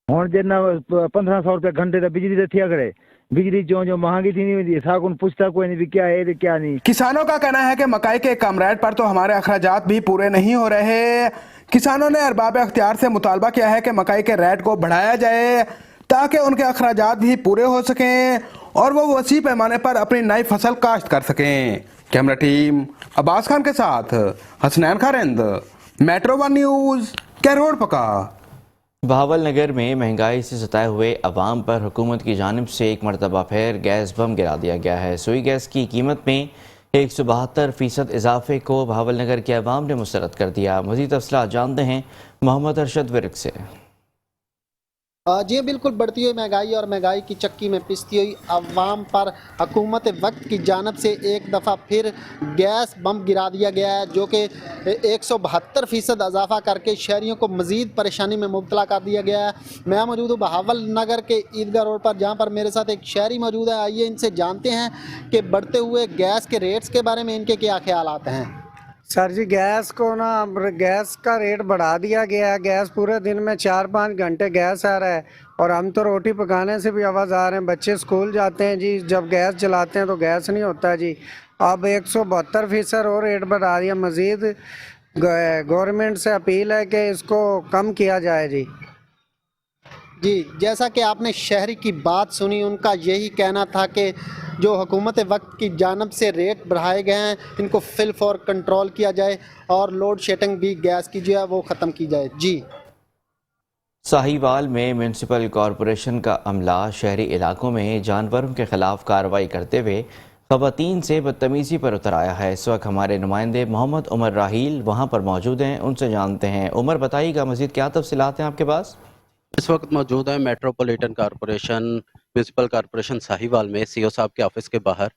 हूँ जितना 1,500 रुपये घंटे का बिजली दे थिया करे। बिजली जो महंगी थी नहीं साकुन पूछता कोई नहीं क्या है क्या नहीं। किसानों का कहना है कि मकई के कम रेट पर तो हमारे अखराजात भी पूरे नहीं हो रहे। किसानों ने अरबाब अख्तियार से मुतालबा किया है कि मकई के रेट को बढ़ाया जाए ताकि उनके अखराजात भी पूरे हो सकें और वो वसी पैमाने पर अपनी नई फसल काश्त कर सकें। कैमरा टीम अब्बास खान के साथ हसनैन खारिंद, मेट्रो 1 न्यूज़, कहरुर पक्का। बहावल नगर में महंगाई से सताए हुए अवाम पर हुकूमत की जानिब से एक मरतबा फिर गैस बम गिरा दिया गया है। सुई गैस की कीमत में 172% इजाफे को बहावल नगर के अवाम ने मुस्तरद कर दिया। मज़ीद तफसीलात जानते हैं मोहम्मद अरशद विरक से। जी बिल्कुल, बढ़ती हुई महंगाई और महंगाई की चक्की में पिसती हुई अवाम पर हुकूमत वक्त की जानिब से एक दफ़ा फिर गैस बम गिरा दिया गया है, जो कि 172% इजाफा करके शहरियों को मज़ीद परेशानी में मुब्तला कर दिया गया है। मैं मौजूद हूँ बहावल नगर के ईदगाह रोड पर, जहाँ पर मेरे साथ एक शहरी मौजूद है। आइए इनसे जानते हैं कि बढ़ते हुए गैस के रेट्स के बारे में इनके क्या ख्यालात हैं। सर जी गैस को ना गैस का रेट बढ़ा दिया गया है। गैस पूरे दिन में 4-5 घंटे गैस आ रहा है और हम तो रोटी पकाने से भी आवाज़ आ रहे हैं। बच्चे स्कूल जाते हैं जी, जब गैस जलाते हैं तो गैस नहीं होता है जी। अब 172% और रेट बढ़ा दिया। मज़ीद गवर्नमेंट से अपील है कि इसको कम किया जाए जी। जी, जैसा कि आपने शहरी की बात सुनी, उनका यही कहना था कि जो हुकूमत वक्त की जानब से रेट बढ़ाए गए हैं इनको फिल फॉर कंट्रोल किया जाए और लोड शेडिंग भी गैस की जो है वो ख़त्म की जाए। जी, साहिवाल में म्यूनसिपल कॉरपोरेशन का अमला शहरी इलाकों में जानवरों के खिलाफ कार्रवाई करते हुए ख़वातीन से बदतमीज़ी पर उतर आया है। इस वक्त हमारे नुमाइंदे मोहम्मद उमर राहील वहाँ पर मौजूद हैं, उनसे जानते हैं। उमर, बताइएगा मज़ीद क्या तफसीलात हैं आपके पास? इस वक्त मौजूद है metropolitan corporation municipal corporation Sahiwal में सीओ साहब के ऑफिस के बाहर,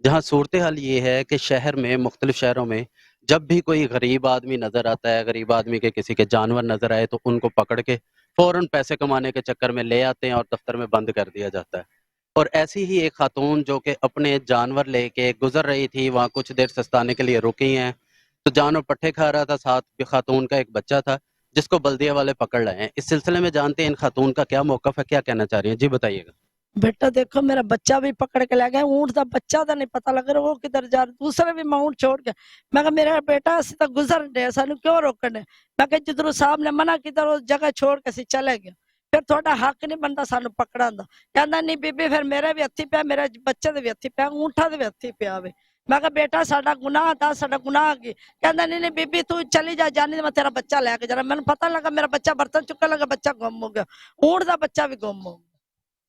जहां सूरत हाल ये है कि शहर में मुख्तलिफ शहरों में जब भी कोई गरीब आदमी नज़र आता है, गरीब आदमी के किसी के जानवर नज़र आए तो उनको पकड़ के फ़ौरन पैसे कमाने के चक्कर में ले आते हैं और दफ्तर में बंद कर दिया जाता है। और ऐसी ही एक खातून जो कि अपने जानवर लेके गुजर रही थी, वहाँ कुछ देर सस्ताने के लिए रुकी हैं, तो जानवर पट्ठे खा रहा था, साथ भी खातून का एक बच्चा था जिसको बल्दिया वाले पकड़ रहे हैं। इस सिलसिले में जानते हैं इन खातून का क्या मौक़िफ़ है, क्या कहना चाह रही हैं, जी बताइएगा। बेटा देखो, मेरा बच्चा भी पकड़ के ले गए, ऊँट का बच्चा था, नहीं पता लग रहा वो किधर जा रहा, दूसरे भी मैं ऊँट छोड़ के, मैं कहा मेरा बेटा असी तो गुजर रहे, सानू क्यों रोकने, मैं कहा जिधरों साहब ने मना किया उस जगह छोड़ के चले गया, फिर थोड़ा हक नहीं बनता सानू पकड़ा दा, कहना नहीं बीबी फिर मेरे भी हथी पे, मेरे बच्चे दे भी हथी पे, ऊँठा दे भी हथी पे आवे। मैं कहा बेटा साडा गुनाह था, साडा गुनाह की, कहना नहीं नहीं बीबी तू चली जा, जानी मैं तेरा बच्चा लेके जा रहा, मैंने पता लगा मेरा बच्चा बर्तन चुका लगा, बच्चा गुम हो गया, ऊँट का बच्चा भी गुम हो गया।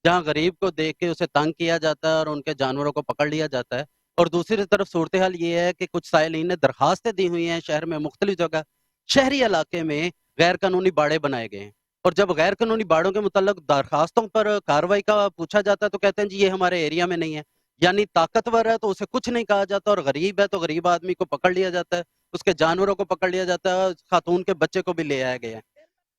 जहाँ गरीब को देख के उसे तंग किया जाता है और उनके जानवरों को पकड़ लिया जाता है, और दूसरी तरफ सूरत हाल ये है कि कुछ साइलिन ने दरखास्तें दी हुई हैं शहर में मुख्तलिफ जगह, शहरी इलाके में गैर कानूनी बाड़े बनाए गए हैं, और जब गैर कानूनी बाड़ों के मुतल्लिक दरखास्तों पर कार्रवाई का पूछा जाता है तो कहते हैं जी ये हमारे एरिया में नहीं है, यानी ताकतवर है तो उसे कुछ नहीं कहा जाता, और गरीब है तो गरीब आदमी को पकड़ लिया जाता है, उसके जानवरों को पकड़ लिया जाता है, खातून के बच्चे को भी ले आया गया है।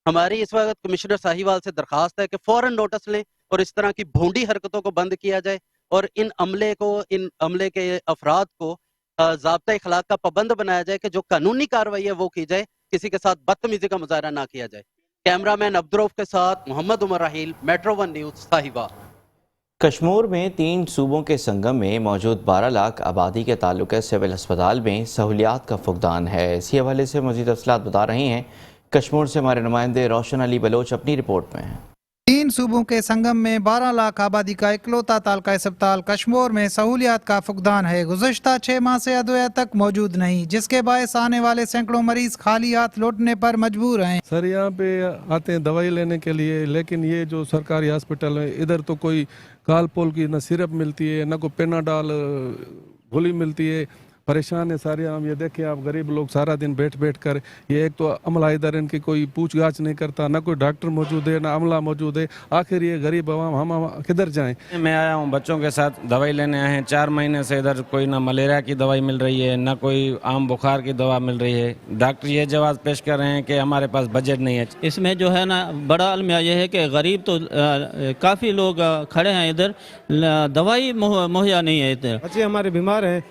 हमारी इस वक्त कमिश्नर साहिवाल से दरखास्त है कि फौरन नोटिस लें और इस तरह की भोंडी हरकतों को बंद किया जाए, और इन अमले के अफराद को ज़ाब्ता इखलाक का पाबंद बनाया जाए कि जो कानूनी कार्रवाई है वो की जाए, किसी के साथ बदतमीजी का मुजाहरा ना किया जाए। कैमरामैन अब्दुर्रऊफ के साथ मोहम्मद उमर राहील, मेट्रो 1 न्यूज़ साहिवाल। कश्मीर में 3 सूबों के संगम में मौजूद 12 लाख आबादी के ताल्लुक सिविल अस्पताल में सहूलियात का फुकदान है। इसी हवाले से मज़ीद तफसीलात बता रहे हैं कश्मीर से हमारे नुमाइंदे रोशन अली बलोच अपनी रिपोर्ट में। 3 सूबों के संगम में 12 लाख आबादी का इकलौता तालका अस्पताल कश्मीर में सहूलियात का फुकदान है। गुज़श्ता 6 माह से अदविया तक मौजूद नहीं, जिसके बायस आने वाले सैकड़ों मरीज खाली हाथ लौटने पर मजबूर हैं। सर यहाँ पे आते हैं दवाई लेने के लिए, लेकिन ये जो सरकारी हॉस्पिटल है इधर तो कोई काल पोल की न सिरप मिलती है, न कोई पेनाडाल गोली मिलती है। परेशान है सारे हम, ये देखिए आप गरीब लोग सारा दिन बैठ कर, ये एक तो अमला इधर इनकी कोई पूछगाछ नहीं करता, ना कोई डॉक्टर मौजूद है ना अमला मौजूद है, आखिर ये गरीब आवाम हम किधर जाएं। मैं आया हूँ बच्चों के साथ दवाई लेने आए हैं, 4 महीने से इधर कोई ना मलेरिया की दवाई मिल रही है, ना कोई आम बुखार की दवा मिल रही है। डॉक्टर ये जवाब पेश कर रहे हैं कि हमारे पास बजट नहीं है। इसमें जो है ना बड़ा अलमिया ये है कि गरीब तो काफ़ी लोग खड़े हैं इधर, दवाई मुहैया नहीं है इधर। बच्चे हमारे बीमार हैं,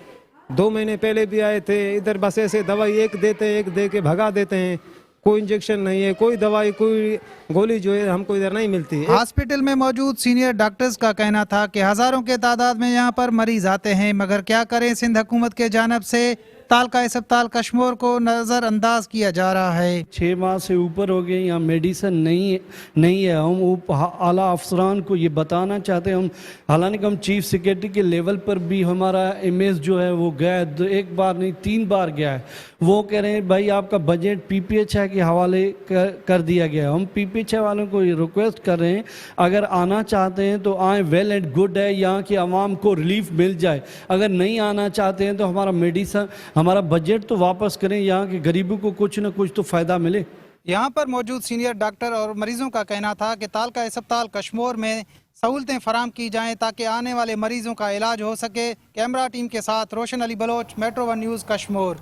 2 महीने पहले भी आए थे इधर, बस ऐसे दवाई एक देते हैं, एक दे के भगा देते हैं, कोई इंजेक्शन नहीं है, कोई दवाई कोई गोली जो है हमको इधर नहीं मिलती है। हॉस्पिटल में मौजूद सीनियर डॉक्टर्स का कहना था कि हजारों के तादाद में यहाँ पर मरीज आते हैं, मगर क्या करें, सिंध हुकूमत के जानब से तालका अस्पताल कश्मीर को नज़रअंदाज किया जा रहा है। 6 माह से ऊपर हो गए, यहाँ मेडिसिन नहीं है। हम आला अफसरान को ये बताना चाहते हैं, हम हालांकि हम चीफ सेक्रेटरी के लेवल पर भी हमारा इमेज जो है वो गया है, 1 बार नहीं 3 बार गया है। वो कह रहे हैं भाई आपका बजट PPH के हवाले कर दिया गया है। हम PPH वालों को रिक्वेस्ट कर रहे हैं अगर आना चाहते हैं तो आए, वेल एंड गुड है, यहाँ की आवाम को रिलीफ मिल जाए। अगर नहीं आना चाहते हैं तो हमारा मेडिसिन, हमारा बजट तो वापस करें, यहाँ के गरीबों को कुछ न कुछ तो फ़ायदा मिले। यहाँ पर मौजूद सीनियर डॉक्टर और मरीजों का कहना था कि तालका अस्पताल कश्मीर में सहूलतें फराम की जाएं ताकि आने वाले मरीजों का इलाज हो सके। कैमरा टीम के साथ रोशन अली बलोच, मेट्रो 1 न्यूज़ कश्मीर।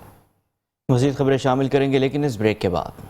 मज़ीद खबरें शामिल करेंगे लेकिन इस ब्रेक के बाद।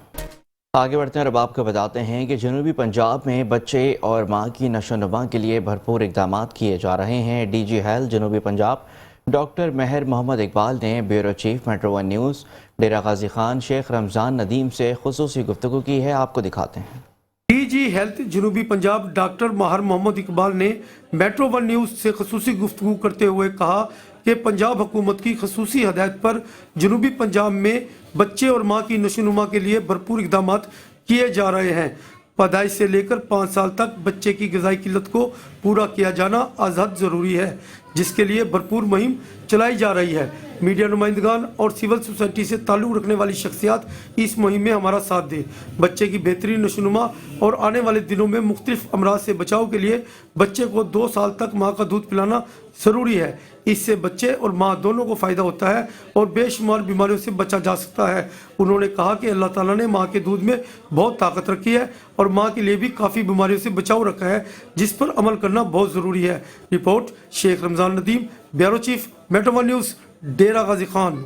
आगे बढ़ते हैं और अब आपको बताते हैं कि जनूबी पंजाब में बच्चे और माँ की नशोनुमा के लिए भरपूर इक़दाम किए जा रहे हैं। DG हेल्थ जनूबी पंजाब डॉक्टर महर मोहम्मद इकबाल ने bureau chief metro 1 news Dera Ghazi Khan Sheikh Ramzan Nadeem से खुसूसी गुफ्तगू की है, आपको दिखाते हैं। DG हेल्थ जनूबी पंजाब डॉक्टर महर मोहम्मद इकबाल ने मेट्रो 1 न्यूज़ से खुसूसी गुफ्तगू करते हुए कहा कि पंजाब हुकूमत की खुसूसी हदायत पर जनूबी पंजाब में बच्चे और माँ की नशोनुमा के लिए भरपूर इक़दाम किए जा रहे हैं। पैदाइश से लेकर 5 साल तक बच्चे की ग़िज़ाई किल्लत को पूरा किया जाना आज हद ज़रूरी है, जिसके लिए भरपूर मुहिम चलाई जा रही है। मीडिया नुमाइंदगान और सिविल सोसाइटी से ताल्लुक़ रखने वाली शख्सियात इस मुहिम में हमारा साथ दें। बच्चे की बेहतरीन नशोनुमा और आने वाले दिनों में मुख्तलिफ अमराज से बचाव के लिए बच्चे को 2 साल तक माँ का दूध पिलाना ज़रूरी है। इससे बच्चे और माँ दोनों को फ़ायदा होता है और बेशुमार बीमारियों से बचा जा सकता है। उन्होंने कहा कि अल्लाह ताला ने माँ के दूध में बहुत ताकत रखी है और माँ के लिए भी काफ़ी बीमारियों से बचाव रखा है, जिस पर अमल करना बहुत ज़रूरी है। Report Shaikh Ramzan Nadeem, bureau chief, metro 1 news, Dera Ghazi Khan.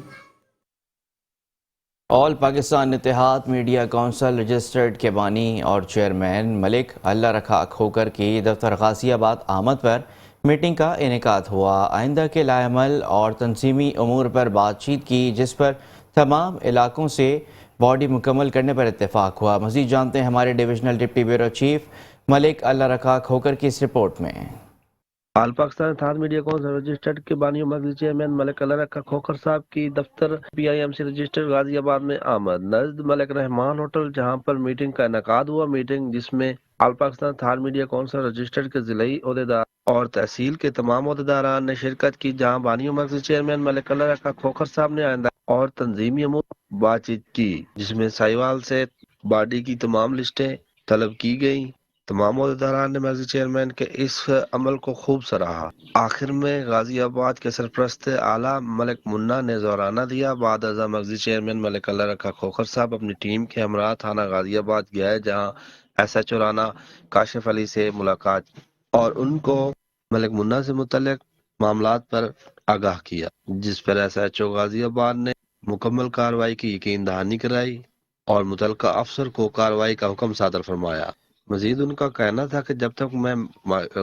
All Pakistan Ittehad media council registered के बानी और चेयरमैन मलिक अल्लाह रखा खोकर की दफ्तर गाजियाबाद आमद पर मीटिंग का इनेकाद हुआ। आइंदा के लाएमल और तंजीमी उमूर पर बातचीत की, जिस पर तमाम इलाकों से बॉडी मुकम्मल करने पर इत्तेफाक हुआ। मज़ीद जानते हैं हमारे divisional deputy bureau chief Malik Allah Rakha Khokhar की इस रिपोर्ट में। All Pakistan Ittehad media council registered के बानी मजलिस चेयरमैन मलिक अल्लाह रखा खोखर साहब की दफ्तर PIMC रजिस्टर्ड गाजियाबाद में आमद नज़द मलिक रहमान होटल, जहां पर मीटिंग का इनेकाद हुआ। मीटिंग जिसमें all Pakistan Ittehad media council registered के ज़िलाई ओहदेदार और तहसील के तमाम ओहदेदारान ने शिरकत की, जहां बानी मजलिस चेयरमैन मलिक अल्लाह रखा खोखर साहब ने आइंदा और तंजीमी अमूर बातचीत की, जिसमें साहिवाल से बॉडी की तमाम लिस्टें तलब की गई। तमाम ओहदेदारान ने मस्जिद चेयरमैन के इस अमल को खूब सराहा। आखिर में गाजियाबाद के सरप्रस्त आला मलिक मुन्ना ने जोराना दिया। बाद अज़ा मस्जिद चेयरमैन मलिक अल्लाह रखा खोखर साहब अपनी टीम के हमरा थाना गाजियाबाद गए, जहां SHO राना काशिफ अली से मुलाकात और उनको मलिक मुन्ना से मुतल्लिक मामलात पर आगाह किया, जिस पर SHO गाजियाबाद ने मुकम्मल कार्रवाई की यकीन दहानी कराई और मुतल्लिका अफसर को कार्रवाई का हुक्म सादर फरमाया। मजीद उनका कहना था कि जब तक मैं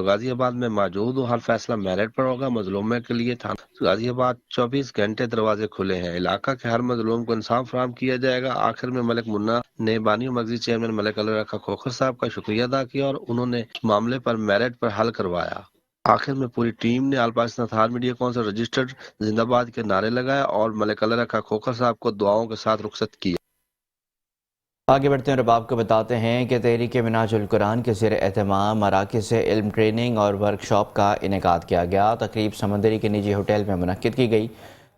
गाजियाबाद में मौजूद हूँ, हर फैसला मेरिट पर होगा। मजलूम के लिए थाना गाजियाबाद 24 घंटे दरवाजे खुले हैं। इलाका के हर मजलूम को इंसाफ फराहम किया जाएगा। आखिर में मलिक मुन्ना ने बानी मस्जिद चेयरमैन मलिक अल्लाह रखा खोखर साहब का शुक्रिया अदा किया और उन्होंने मामले पर मेरिट पर हल करवाया। आखिर में पूरी टीम ने all Pakistan Ittehad media council registered जिंदाबाद के नारे लगाए और मलिक अल्लाह रखा खोखर साहब को दुआओं के साथ रुखसत किया। आगे बढ़ते हैं और अब आपको बताते हैं कि तहरीक मिनाजुल कुरान के ज़ेर एहतमाम मराकिज़ से इल्म ट्रेनिंग और वर्कशॉप का इनेकाद किया गया। तकरीब समंदरी के निजी होटल में मुनक्किद की गई।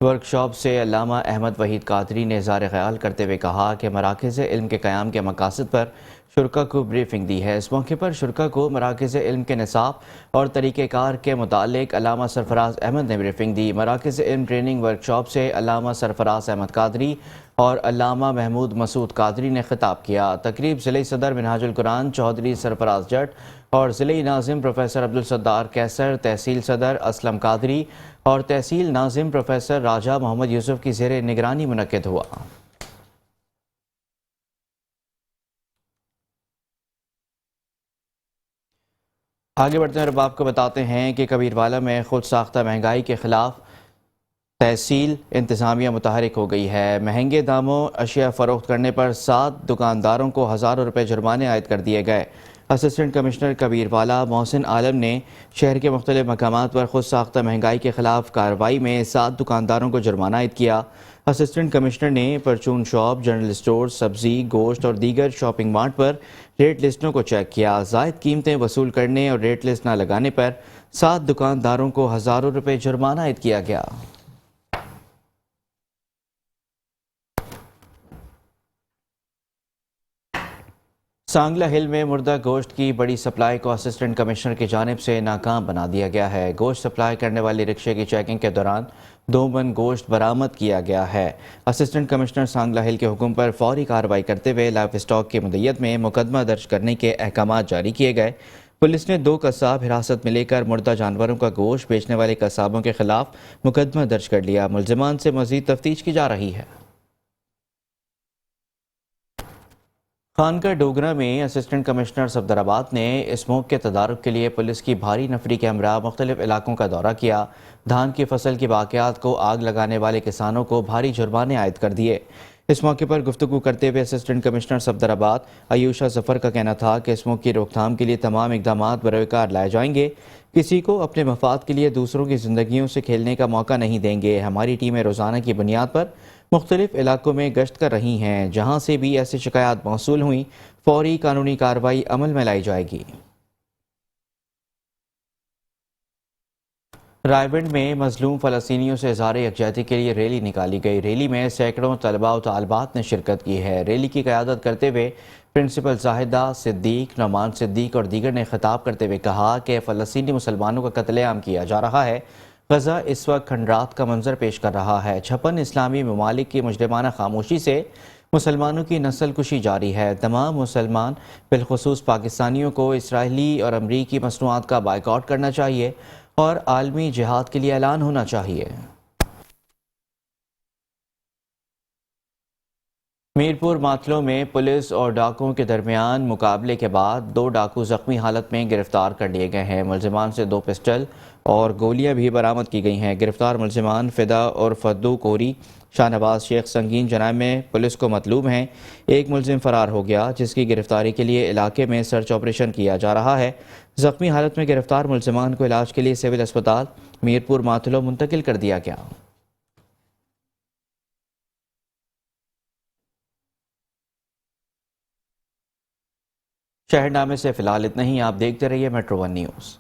वर्कशॉप से अल्लामा अहमद वहीद कादरी ने इज़हार ख्याल करते हुए कहा कि मराकिज़ इल्म के क़याम के मकासद पर शुरका को ब्रीफिंग दी है। इस मौके पर शुरका को मराकिज़ इल्म के निसाब और तरीक़ेकार के मुतालिक अल्लामा सरफराज अहमद ने ब्रीफिंग दी। मराकिज़ इल्म ट्रेनिंग वर्कशॉप से अल्लामा सरफराज अहमद कादरी और अल्लामा महमूद मसूद कादरी ने खिताब किया। तकरीब ज़िले सदर मिनहाजुल कुरान चौधरी सरफराज जट और ज़िले नाज़िम प्रोफेसर अब्दुल सत्तार कैसर, तहसील सदर असलम कादरी और तहसील नाज़िम प्रोफेसर राजा मोहम्मद यूसुफ की ज़ेर निगरानी मुनक्किद हुआ। आगे बढ़ते हैं और अब आपको बताते हैं कि कबीरवाला में खुद साख्ता महंगाई के खिलाफ तहसील इंतज़ामिया मुतहरिक हो गई है। महंगे दामों अशिया फ़रोख्त करने पर 7 दुकानदारों को हज़ारों रुपये जुर्माने आयद कर दिए गए। असिस्टेंट कमिश्नर कबीरवाला मोहसिन आलम ने शहर के मुख्तलिफ मकामात पर खुद साख्ता महंगाई के खिलाफ कार्रवाई में 7 दुकानदारों को जुर्माना आयद किया। असिस्टेंट कमिश्नर ने परचून शॉप, जनरल स्टोर, सब्जी, गोश्त और दीगर शॉपिंग मार्ट पर रेट लिस्टों को चेक किया। ज़ायद कीमतें वसूल करने और रेट लिस्ट न लगाने पर 7 दुकानदारों को हज़ारों रुपये जुर्माना आयद किया गया। सांगला हिल में मुर्दा गोश्त की बड़ी सप्लाई को असिस्टेंट कमिश्नर की जानिब से नाकाम बना दिया गया है। गोश्त सप्लाई करने वाले रिक्शे की चेकिंग के दौरान 2 मन गोश्त बरामद किया गया है। असिस्टेंट कमिश्नर सांगला हिल के हुक्म पर फौरी कार्रवाई करते हुए लाइफ स्टॉक की मुद्दत में मुकदमा दर्ज करने के अहकाम जारी किए गए। पुलिस ने 2 कसाब हिरासत में लेकर मुर्दा जानवरों का गोश्त बेचने वाले कसाबों के खिलाफ मुकदमा दर्ज कर लिया। मुलजिमान से मजीद तफ्तीश की जा रही है। खानका डोगरा में असिस्टेंट कमिश्नर सफदराबाद ने स्मोक के तदारुक के लिए पुलिस की भारी नफरी के हमरा मुख्तलिफ इलाकों का दौरा किया। धान की फसल की बाक़ियात को आग लगाने वाले किसानों को भारी जुर्माने आयद कर दिए। इस मौके पर गुफ्तगू करते हुए असिस्टेंट कमिश्नर सफदराबाद आयुषा जफर का कहना था कि स्मोक की रोकथाम के लिए तमाम इकदाम बरोकार लाए जाएंगे। किसी को अपने मफाद के लिए दूसरों की जिंदगियों से खेलने का मौका नहीं देंगे। हमारी टीमें रोज़ाना की बुनियाद पर मुख्तलिफ इलाकों में गश्त कर रही हैं। जहां से भी ऐसी शिकायत मौसूल हुई फौरी कानूनी कार्रवाई अमल में लाई जाएगी। रायबंड में मजलूम फ़लस्तीनियों से इज़हार यकजहती के लिए रैली निकाली गई। रैली में सैकड़ों तलबा और तालबात ने शिरकत की है। रैली की क़यादत करते हुए प्रिंसिपल जाहिदा सिद्दीक, नौमान सिद्दीक और दीगर ने खिताब करते हुए कहा कि फ़लस्तीनी मुसलमानों का कत्लेआम किया जा रहा है। गजा इस वक्त खंडरात का मंजर पेश कर रहा है। 56 इस्लामी ममालिक की मुजरिमाना खामोशी से मुसलमानों की नस्ल कुशी जारी है। तमाम मुसलमान बिलखुसूस पाकिस्तानियों को इसराइली और अमरीकी मसनूआत का बाइकआउट करना चाहिए और आलमी जिहाद के लिए ऐलान होना चाहिए। मीरपुर मातलो में पुलिस और डाकुओं के दरमियान मुकाबले के बाद 2 डाकू जख्मी हालत में गिरफ्तार कर लिए गए हैं। मुलजिमान से 2 पिस्टल और गोलियां भी बरामद की गई हैं। गिरफ्तार मुलजिमान फिदा और फद्दू कोरी शाहनवाज शेख संगीन जराइम में पुलिस को मतलूब हैं। एक मुलजिम फरार हो गया जिसकी गिरफ्तारी के लिए इलाके में सर्च ऑपरेशन किया जा रहा है। जख्मी हालत में गिरफ्तार मुलजिमान को इलाज के लिए सिविल अस्पताल मीरपुर मातलो मुंतकिल कर दिया गया। शहरनामे से फिलहाल इतना ही। आप देखते रहिए मेट्रो 1 न्यूज़।